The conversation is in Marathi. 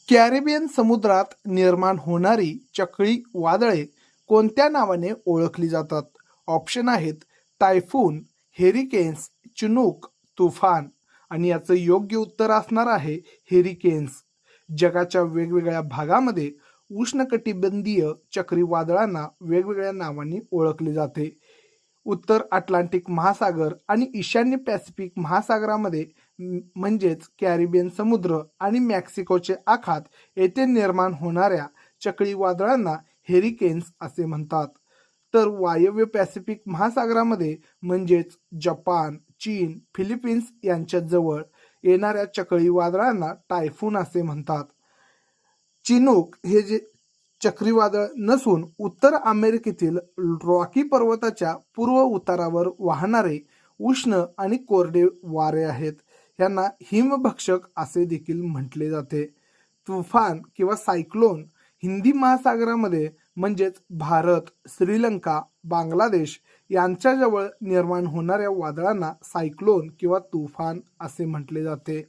कॅरिबियन समुद्रात निर्माण होणारी चक्री वादळे कोणत्या नावाने ओळखली जातात? ऑप्शन आहेत टायफून, हेरिकेन्स, चिनूक, तुफान. आणि याचं योग्य उत्तर असणार आहे हेरिकेन्स. जगाच्या वेगवेगळ्या भागामध्ये उष्णकटिबंधीय चक्रीवादळांना वेगवेगळ्या नावांनी ओळखले जाते. उत्तर अटलांटिक महासागर आणि ईशान्य पॅसिफिक महासागरामध्ये म्हणजेच कॅरिबियन समुद्र आणि मेक्सिकोचे आखात येथे निर्माण होणाऱ्या चक्रीवादळांना हेरिकेन्स असे म्हणतात. तर वायव्य पॅसिफिक महासागरामध्ये म्हणजेच जपान, चीन, फिलिपिन्स यांच्या जवळ येणाऱ्या चक्रीवादळांना टायफून असे म्हणतात. चिनूक हे जे चक्रीवादळ नसून उत्तर अमेरिकेतील रॉकी पर्वताच्या पूर्व उतारावर वाहणारे उष्ण आणि कोरडे वारे आहेत. यांना हिमभक्षक असे देखील म्हटले जाते. तुफान किंवा सायक्लोन हिंदी महासागरामध्ये म्हणजेच भारत, श्रीलंका, बांगलादेश यांच्याजवळ निर्माण होणाऱ्या वादळांना सायक्लोन किंवा तुफान असे म्हटले जाते.